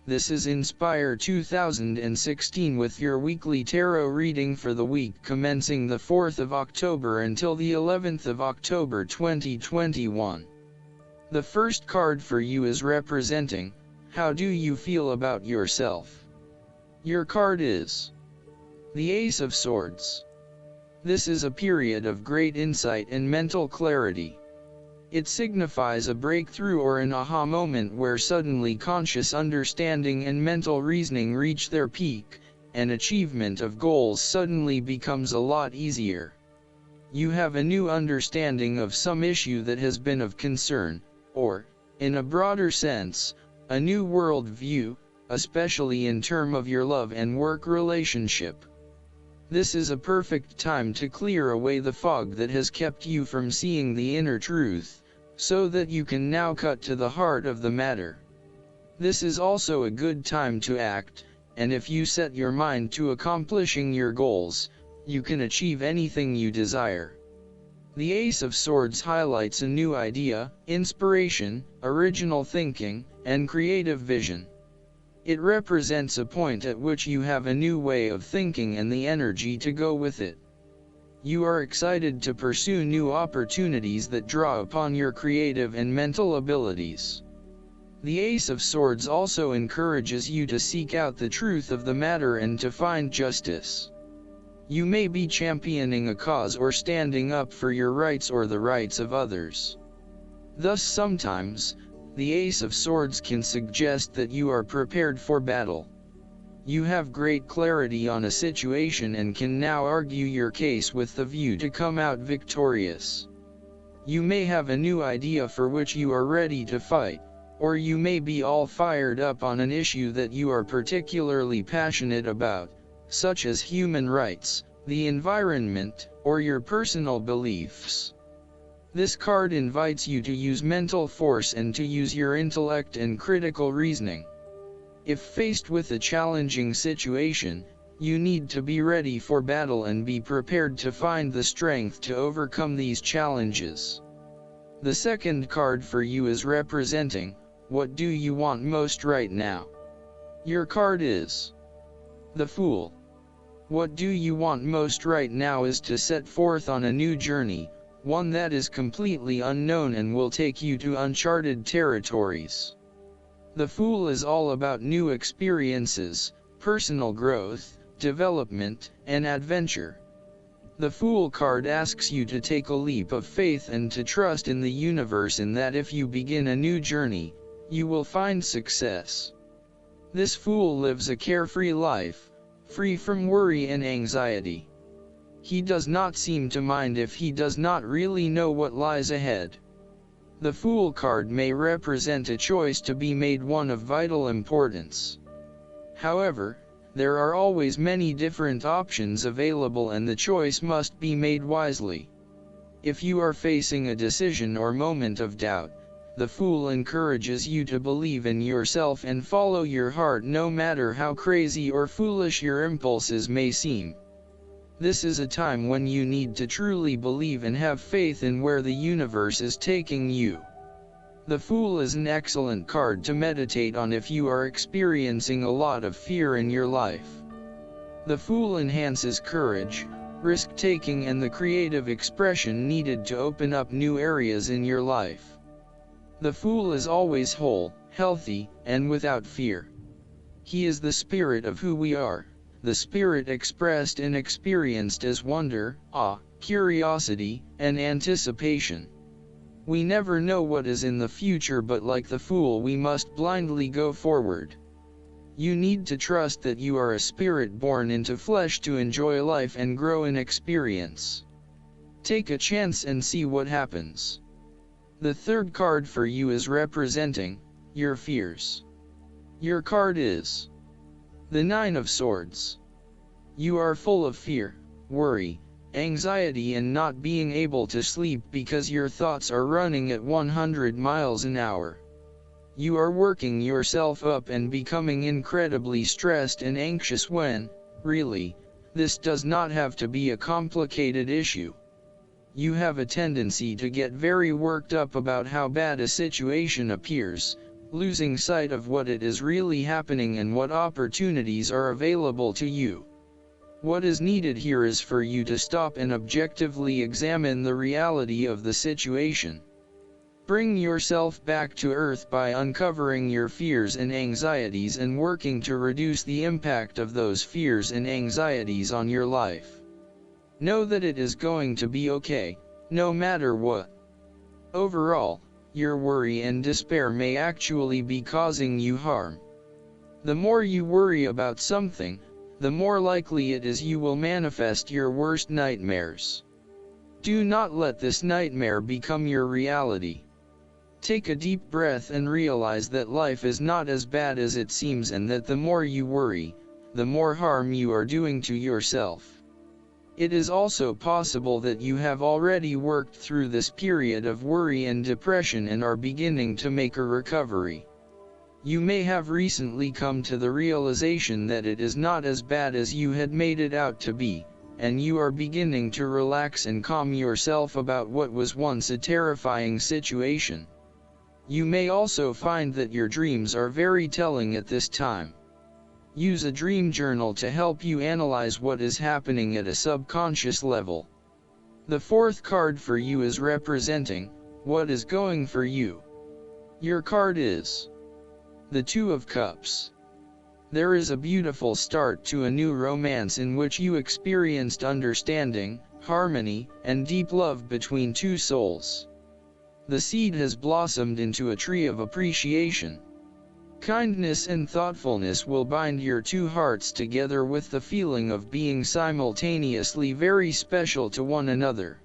This is Inspire 2016 with your weekly tarot reading for the week commencing the 4th of October until the 11th of October 2021. The first card for you is representing, how do you feel about yourself? Your card is the Ace of Swords. This is a period of great insight and mental clarity. It signifies a breakthrough or an aha moment where suddenly conscious understanding and mental reasoning reach their peak, and achievement of goals suddenly becomes a lot easier. You have a new understanding of some issue that has been of concern, or, in a broader sense, a new world view, especially in terms of your love and work relationship. This is a perfect time to clear away the fog that has kept you from seeing the inner truth, so that you can now cut to the heart of the matter. This is also a good time to act, and if you set your mind to accomplishing your goals, you can achieve anything you desire. The Ace of Swords highlights a new idea, inspiration, original thinking, and creative vision. It represents a point at which you have a new way of thinking and the energy to go with it. You are excited to pursue new opportunities that draw upon your creative and mental abilities. The Ace of Swords also encourages you to seek out the truth of the matter and to find justice. You may be championing a cause or standing up for your rights or the rights of others. Thus sometimes, the Ace of Swords can suggest that you are prepared for battle. You have great clarity on a situation and can now argue your case with the view to come out victorious. You may have a new idea for which you are ready to fight, or you may be all fired up on an issue that you are particularly passionate about, such as human rights, the environment, or your personal beliefs. This card invites you to use mental force and to use your intellect and critical reasoning. If faced with a challenging situation, you need to be ready for battle and be prepared to find the strength to overcome these challenges. The second card for you is representing, what do you want most right now? Your card is the Fool. What do you want most right now is to set forth on a new journey, one that is completely unknown and will take you to uncharted territories. The Fool is all about new experiences, personal growth, development, and adventure. The Fool card asks you to take a leap of faith and to trust in the universe, and that if you begin a new journey, you will find success. This Fool lives a carefree life, free from worry and anxiety. He does not seem to mind if he does not really know what lies ahead. The Fool card may represent a choice to be made, one of vital importance. However, there are always many different options available and the choice must be made wisely. If you are facing a decision or moment of doubt, the Fool encourages you to believe in yourself and follow your heart no matter how crazy or foolish your impulses may seem. This is a time when you need to truly believe and have faith in where the universe is taking you. The Fool is an excellent card to meditate on if you are experiencing a lot of fear in your life. The Fool enhances courage, risk-taking, and the creative expression needed to open up new areas in your life. The Fool is always whole, healthy, and without fear. He is the spirit of who we are. The spirit expressed and experienced as wonder, awe, curiosity, and anticipation. We never know what is in the future, but like the Fool we must blindly go forward. You need to trust that you are a spirit born into flesh to enjoy life and grow in experience. Take a chance and see what happens. The third card for you is representing, your fears. Your card is the Nine of Swords. You are full of fear, worry, anxiety, and not being able to sleep because your thoughts are running at 100 miles an hour. You are working yourself up and becoming incredibly stressed and anxious when, really, this does not have to be a complicated issue. You have a tendency to get very worked up about how bad a situation appears, losing sight of what it is really happening and what opportunities are available to you. What is needed here is for you to stop and objectively examine the reality of the situation. Bring yourself back to earth by uncovering your fears and anxieties and working to reduce the impact of those fears and anxieties on your life. Know that it is going to be okay, no matter what. Overall, your worry and despair may actually be causing you harm. The more you worry about something, the more likely it is you will manifest your worst nightmares. Do not let this nightmare become your reality. Take a deep breath and realize that life is not as bad as it seems, and that the more you worry, the more harm you are doing to yourself. It is also possible that you have already worked through this period of worry and depression and are beginning to make a recovery. You may have recently come to the realization that it is not as bad as you had made it out to be, and you are beginning to relax and calm yourself about what was once a terrifying situation. You may also find that your dreams are very telling at this time. Use a dream journal to help you analyze what is happening at a subconscious level. The fourth card for you is representing what is going for you. Your card is the Two of Cups. There is a beautiful start to a new romance in which you experienced understanding, harmony, and deep love between two souls. The seed has blossomed into a tree of appreciation. Kindness and thoughtfulness will bind your two hearts together with the feeling of being simultaneously very special to one another.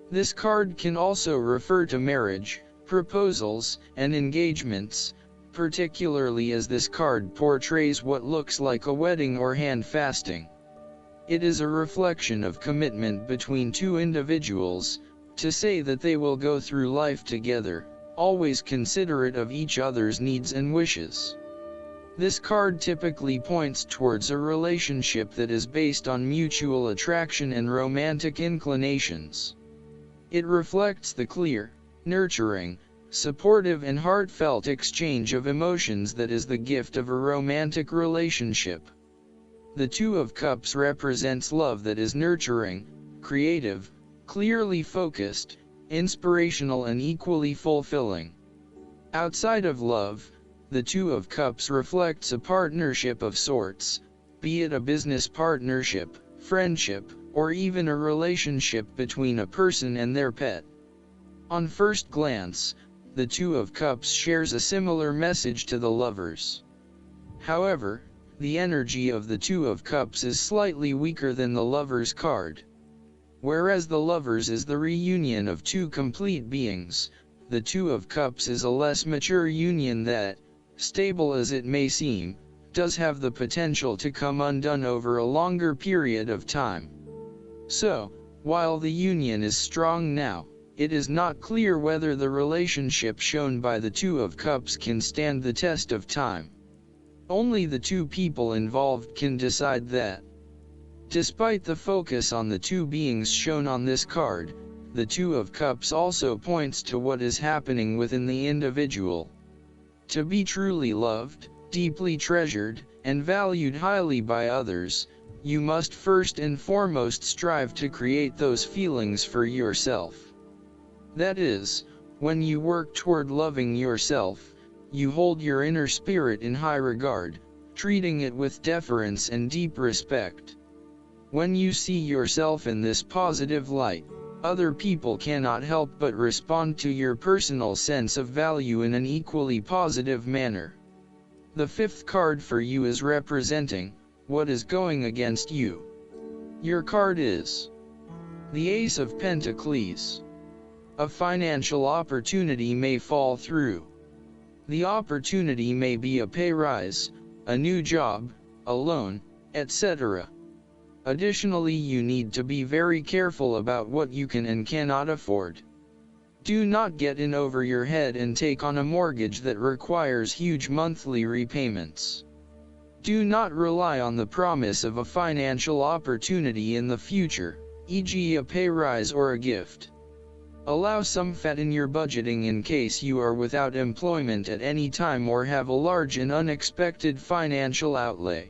This card can also refer to marriage, proposals, and engagements, particularly as this card portrays what looks like a wedding or hand fasting. It is a reflection of commitment between two individuals, to say that they will go through life together, always considerate of each other's needs and wishes. This card typically points towards a relationship that is based on mutual attraction and romantic inclinations. It reflects the clear, nurturing, supportive and heartfelt exchange of emotions that is the gift of a romantic relationship. The Two of Cups represents love that is nurturing, creative, clearly focused, inspirational and equally fulfilling. Outside of love, the Two of Cups reflects a partnership of sorts, be it a business partnership, friendship, or even a relationship between a person and their pet. On first glance, the Two of Cups shares a similar message to the Lovers. However, the energy of the Two of Cups is slightly weaker than the Lovers card. Whereas the Lovers is the reunion of two complete beings, the Two of Cups is a less mature union that, stable as it may seem, does have the potential to come undone over a longer period of time. So, while the union is strong now, it is not clear whether the relationship shown by the Two of Cups can stand the test of time. Only the two people involved can decide that. Despite the focus on the two beings shown on this card, the Two of Cups also points to what is happening within the individual. To be truly loved, deeply treasured, and valued highly by others, you must first and foremost strive to create those feelings for yourself. That is, when you work toward loving yourself, you hold your inner spirit in high regard, treating it with deference and deep respect. When you see yourself in this positive light, other people cannot help but respond to your personal sense of value in an equally positive manner. The fifth card for you is representing what is going against you. Your card is the Ace of Pentacles. A financial opportunity may fall through. The opportunity may be a pay rise, a new job, a loan, etc. Additionally, you need to be very careful about what you can and cannot afford. Do not get in over your head and take on a mortgage that requires huge monthly repayments. Do not rely on the promise of a financial opportunity in the future, e.g. a pay rise or a gift. Allow some fat in your budgeting in case you are without employment at any time or have a large and unexpected financial outlay.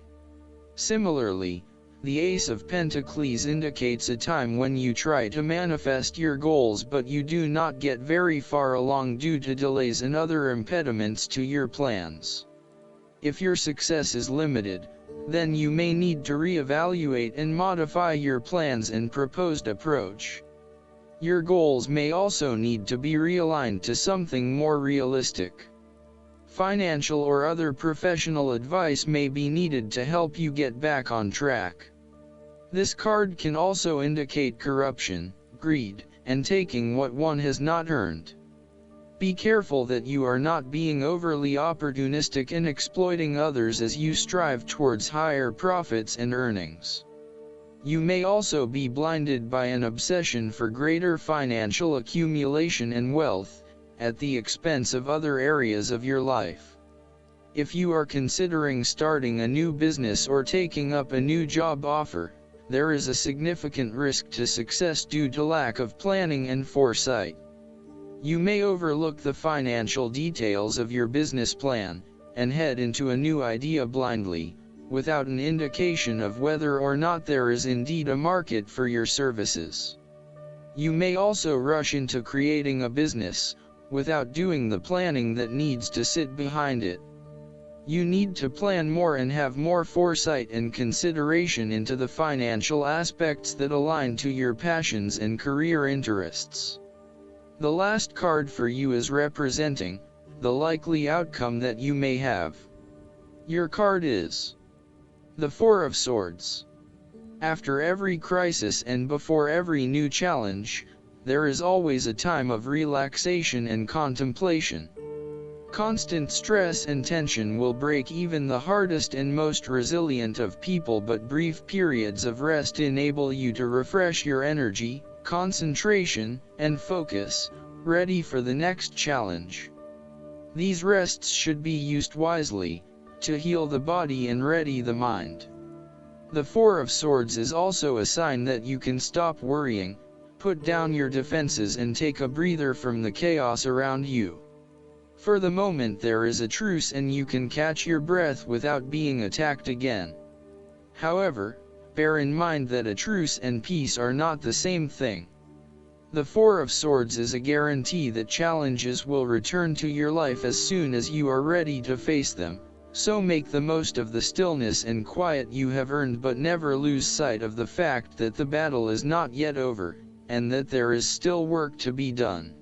Similarly, the Ace of Pentacles indicates a time when you try to manifest your goals but you do not get very far along due to delays and other impediments to your plans. If your success is limited, then you may need to reevaluate and modify your plans and proposed approach. Your goals may also need to be realigned to something more realistic. Financial or other professional advice may be needed to help you get back on track. This card can also indicate corruption, greed, and taking what one has not earned. Be careful that you are not being overly opportunistic in exploiting others as you strive towards higher profits and earnings. You may also be blinded by an obsession for greater financial accumulation and wealth, at the expense of other areas of your life. If you are considering starting a new business or taking up a new job offer, there is a significant risk to success due to lack of planning and foresight. You may overlook the financial details of your business plan, and head into a new idea blindly, without an indication of whether or not there is indeed a market for your services. You may also rush into creating a business, without doing the planning that needs to sit behind it. You need to plan more and have more foresight and consideration into the financial aspects that align to your passions and career interests. The last card for you is representing the likely outcome that you may have. Your card is the Four of Swords. After every crisis and before every new challenge, there is always a time of relaxation and contemplation. Constant stress and tension will break even the hardest and most resilient of people, but brief periods of rest enable you to refresh your energy, concentration, and focus, ready for the next challenge. These rests should be used wisely, to heal the body and ready the mind. The Four of Swords is also a sign that you can stop worrying, put down your defenses and take a breather from the chaos around you. For the moment there is a truce and you can catch your breath without being attacked again. However, bear in mind that a truce and peace are not the same thing. The Four of Swords is a guarantee that challenges will return to your life as soon as you are ready to face them, so make the most of the stillness and quiet you have earned, but never lose sight of the fact that the battle is not yet over, and that there is still work to be done.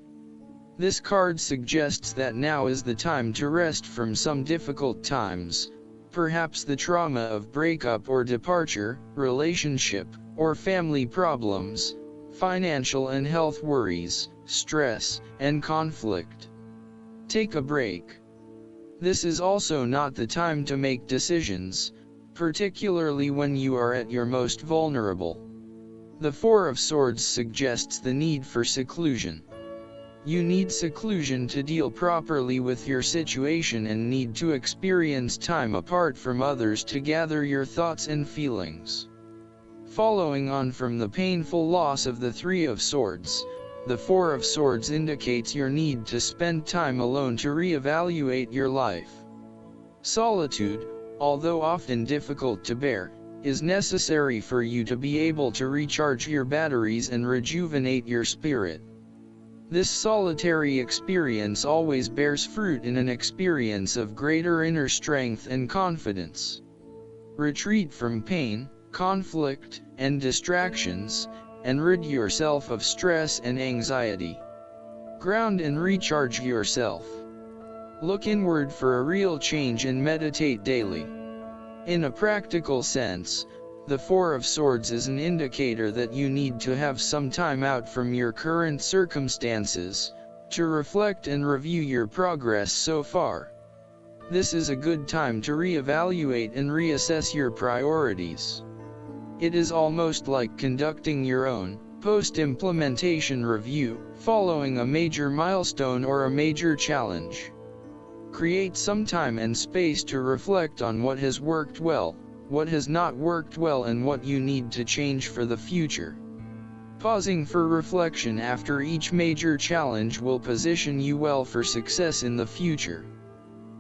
This card suggests that now is the time to rest from some difficult times, perhaps the trauma of breakup or departure, relationship, or family problems, financial and health worries, stress, and conflict. Take a break. This is also not the time to make decisions, particularly when you are at your most vulnerable. The Four of Swords suggests the need for seclusion. You need seclusion to deal properly with your situation and need to experience time apart from others to gather your thoughts and feelings. Following on from the painful loss of the Three of Swords, the Four of Swords indicates your need to spend time alone to reevaluate your life. Solitude, although often difficult to bear, is necessary for you to be able to recharge your batteries and rejuvenate your spirit. This solitary experience always bears fruit in an experience of greater inner strength and confidence. Retreat from pain, conflict, and distractions, and rid yourself of stress and anxiety. Ground and recharge yourself. Look inward for a real change and meditate daily. In a practical sense, the Four of Swords is an indicator that you need to have some time out from your current circumstances, to reflect and review your progress so far. This is a good time to reevaluate and reassess your priorities. It is almost like conducting your own post-implementation review, following a major milestone or a major challenge. Create some time and space to reflect on what has worked well, what has not worked well, and what you need to change for the future. Pausing for reflection after each major challenge will position you well for success in the future.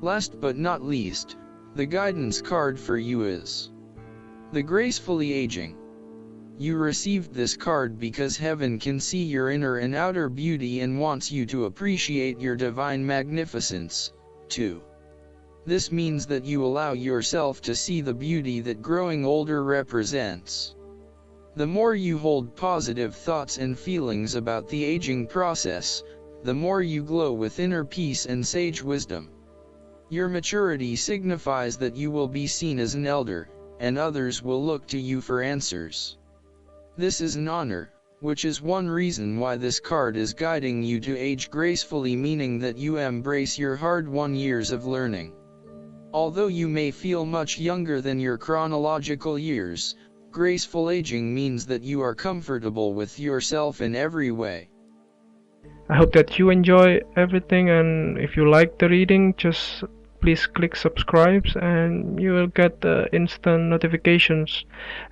Last but not least, the guidance card for you is the Gracefully Aging. You received this card because heaven can see your inner and outer beauty and wants you to appreciate your divine magnificence, too. This means that you allow yourself to see the beauty that growing older represents. The more you hold positive thoughts and feelings about the aging process, the more you glow with inner peace and sage wisdom. Your maturity signifies that you will be seen as an elder, and others will look to you for answers. This is an honor, which is one reason why this card is guiding you to age gracefully, meaning that you embrace your hard-won years of learning. Although you may feel much younger than your chronological years, graceful aging means that you are comfortable with yourself in every way. I hope that you enjoy everything, and if you like the reading, just please click subscribe and you will get instant notifications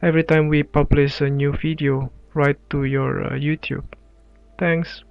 every time we publish a new video right to your YouTube. Thanks.